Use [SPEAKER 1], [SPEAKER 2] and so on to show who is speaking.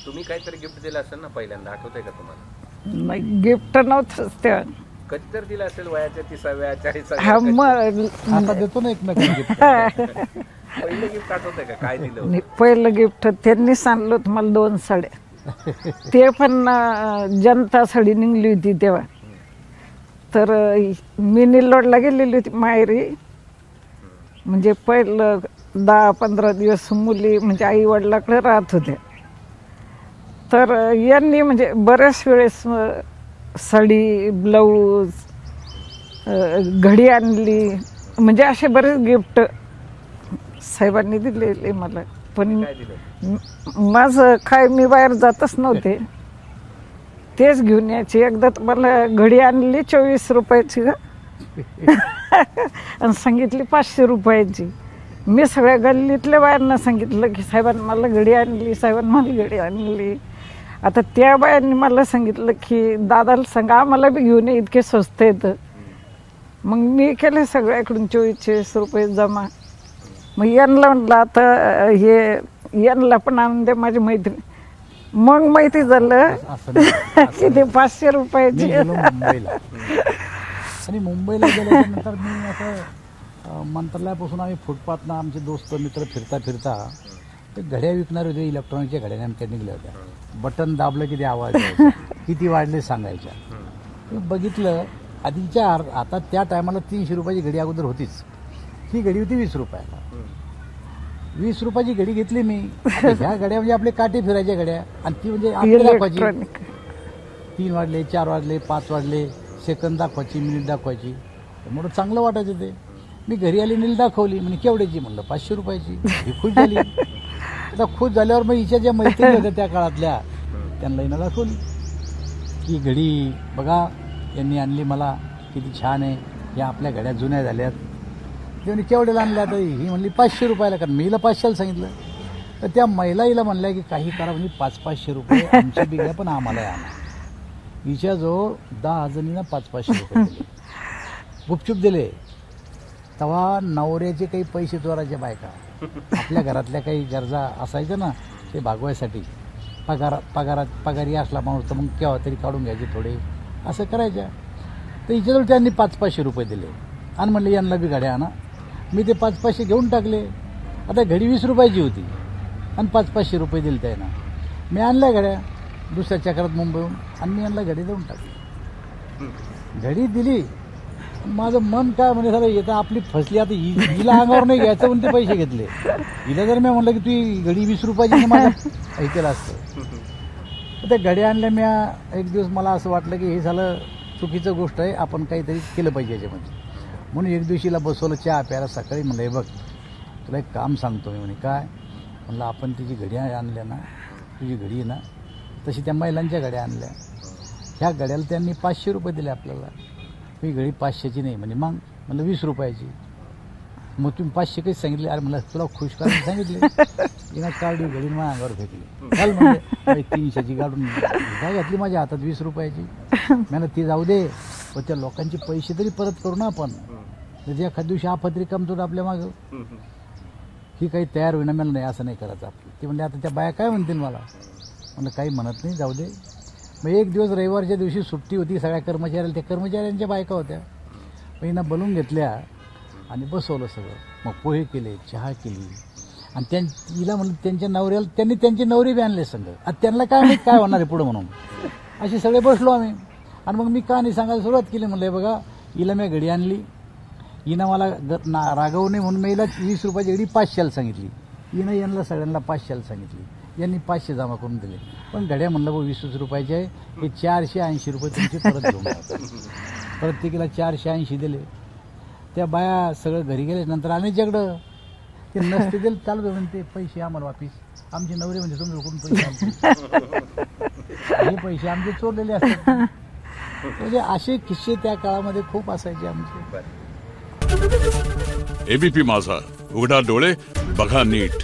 [SPEAKER 1] तुम्ही काहीतरी गिफ्ट दिलं असेल ना पहिल्यांदा, आठवतंय का तुम्हाला?
[SPEAKER 2] नाही, गिफ्ट नव्हतंच ते.
[SPEAKER 1] कधी तर दिलं असेल वयाच्या 30व्या 40व्या.
[SPEAKER 2] हा, मग
[SPEAKER 3] आता देतो ना एकमेकांना गिफ्ट.
[SPEAKER 1] पहिलं गिफ्ट आठवतंय का, काय दिलं होतं?
[SPEAKER 2] नाही, पहिलं गिफ्ट त्यांनीच आणलं होतं मला 2 साड्या. ते पण जनता साडी निघली होती तेव्हा. तर मी निलोडला गेलेली होती माहेरी. म्हणजे पहिलं 10-15 दिवस मुली म्हणजे आई वडिलाकडे राहत होत्या. तर यांनी म्हणजे बऱ्याच वेळेस साडी, ब्लाऊज, घडी आणली, म्हणजे असे बरेच गिफ्ट साहेबांनी दिलेले मला. पण
[SPEAKER 1] काय दिलं?
[SPEAKER 2] माझं काय, मी बाहेर जातच नव्हते, तेच घेऊन यायचे. एकदा तर मला घडी आणली 24 रुपयाची आणि सांगितली 500 रुपयाची. मी सगळ्या गल्लीतल्या बायांना सांगितलं की साहेबांनी मला घडी आणली, साहेबांनी मला घडी आणली. आता त्या बायांनी मला सांगितलं की दादाला सांगा आम्हाला बी घेऊन ये, इतके स्वस्त येतं. मग मी केले सगळ्याकडून 24 रुपये जमा. मग यांना म्हटलं आता हे यांना पण आणून दे माझी मैत्रीण. मग माहिती झालं की ते 500 रुपयाची.
[SPEAKER 3] मुंबईला आणि मुंबईला गेल्यानंतर मी असं मंत्रालयापासून आम्ही फुटपाथनं आमचे दोस्त मित्र फिरता फिरता ते घड्या विकणारे होते, इलेक्ट्रॉनिकच्या घड्या आमच्या निघल्या होत्या. बटन दाबलं की ते आवाज यायचा, किती वाढले सांगायच्या. मी बघितलं आधीच्या आता त्या टायमाला 300 रुपयाची घडी अगोदर होतीच. ही घडी होती 20 रुपयाला. 20 रुपयाची घडी घेतली मी. ह्या घड्या म्हणजे आपले काटे फिरायच्या घड्या, आणि ती म्हणजे आपली दाखवायची 3 वाजले, 4 वाजले, 5 वाजले, सेकंद दाखवायची, मिनिट दाखवायची. म्हणून चांगलं वाटायचं ते. मी घरी आली, नील दाखवली, म्हणजे केवढ्याची म्हणलं 500 रुपयाची. ही खुश झाली. आता खुश झाल्यावर मग हिच्या ज्या मैत्रिणी होत्या त्या काळातल्या, त्यांना हिनं दाखवली की घडी बघा यांनी आणली मला, किती छान आहे, या आपल्या घड्या जुन्या झाल्यात. ते म्हणजे केवढ्याला आणल्या, तर ही म्हणली 500 रुपयाला. कारण मी हिला 500ला सांगितलं. तर त्या महिला हिला म्हणल्या की काही करा, म्हणजे 500-500 रुपये आमच्या बिघ्या पण आम्हाला आणा. हिच्याजवळ 10 जणींना 500-500 रुपये दिले, गुपचूप दिले. तेव्हा नवऱ्याचे काही पैसे चोरायच्या बायका, आपल्या घरातल्या काही गरजा असायच्या ना ते भागवायसाठी, पगारी असला माणूस तर मग केव्हा तरी काढून घ्यायचे थोडे, असं करायच्या. तर हिच्याजवळ त्यांनी 500-500 रुपये दिले आणि म्हणले यांना बी घड्या आणा. मी ते 500-500 घेऊन टाकले. आता घडी 20 रुपयाची होती आणि 500-500 रुपये दिले त्यांना. मी आणल्या घड्या दुसऱ्या चक्रात मुंबईहून, आणि मी यांना घडी देऊन टाकली. घडी दिली. माझं मन काय म्हणजे झालं, येतं आपली फसली. आता हिला अंगावर नाही घ्यायचं म्हणून ते पैसे घेतले. हिला जर मी म्हणलं की तू घडी 20 रुपयाची माझं हे केलं असतं. त्या घड्या आणल्या मी. एक दिवस मला असं वाटलं की हे झालं चुकीचं गोष्ट आहे, आपण काहीतरी केलं पाहिजे याच्यामध्ये. म्हणून एक दिवशीला बसवलं चहा प्यायला सकाळी. म्हणलं हे बघ तुला एक काम सांगतो मी. म्हणे काय? म्हणलं आपण तिची घडी आणल्या ना, तुझी घडी आहे ना, तशी त्या महिलांच्या घड्या आणल्या. ह्या घड्याला त्यांनी 500 रुपये दिले आपल्याला. ही घडी 500ची नाही म्हणे. मग म्हणलं 20 रुपयाची. मग तुम्ही 500 काही सांगितले? अरे म्हणलं तुला खुश करायला सांगितले. तिनं काढली घडी माझ्या अंगावर फेकली. चाल म्हणजे 300ची काढून काय घातली माझ्या हातात 20 रुपयाची. मला ती जाऊ दे, पण त्या लोकांचे पैसे तरी परत करू ना आपण. म्हणजे एखाद्या दिवशी आपत्ती कमजोर आपल्या मागं, ही काही तयार होईना. मला नाही, असं नाही करायचं आपलं. ती म्हणले आता त्या बाया काय म्हणतील मला. म्हणलं काही म्हणत नाही, जाऊ दे. मग एक दिवस रविवारच्या दिवशी सुट्टी होती सगळ्या कर्मचाऱ्याला. त्या कर्मचाऱ्यांच्या बायका होत्या. मग हिनं बोलून घेतल्या आणि बसवलं सगळं. मग पोहे केले, चहा केली, आणि हिला म्हणलं त्यांच्या नवऱ्याला, त्यांनी त्यांचे नवरे बी आणले संग. आता त्यांना काय माहित काय होणार आहे पुढं म्हणून. असे सगळे बसलो आम्ही. आणि मग मी कहाणी सांगायला सुरुवात केली. म्हणलं बघा हिला मी घडी आणली, हिनं मला रागवू नये म्हणून मी हिला 20 रुपयाची घडी 500ला सांगितली. हिनं यांना सगळ्यांना 500ला सांगितली. यांनी 500 जमा करून दिले. पण घड्या म्हणलं बघ 20 रुपयाचे आहे, हे 480 रुपये तुमचे परत घेऊन जातात. प्रत्येकीला 480 दिले. त्या बाया सगळं घरी गेले. नंतर अनेकच्याकडं ते नसते दिले, चालू म्हणते पैसे आम्हाला वापिस. आमचे नवरे म्हणजे तुम्ही कुठून पैसे हे पैसे आमचे चोरलेले असतात. म्हणजे असे किस्से त्या काळामध्ये खूप असायचे आमचे.
[SPEAKER 4] एबीपी माझा, उघडा डोळे बघा नीट.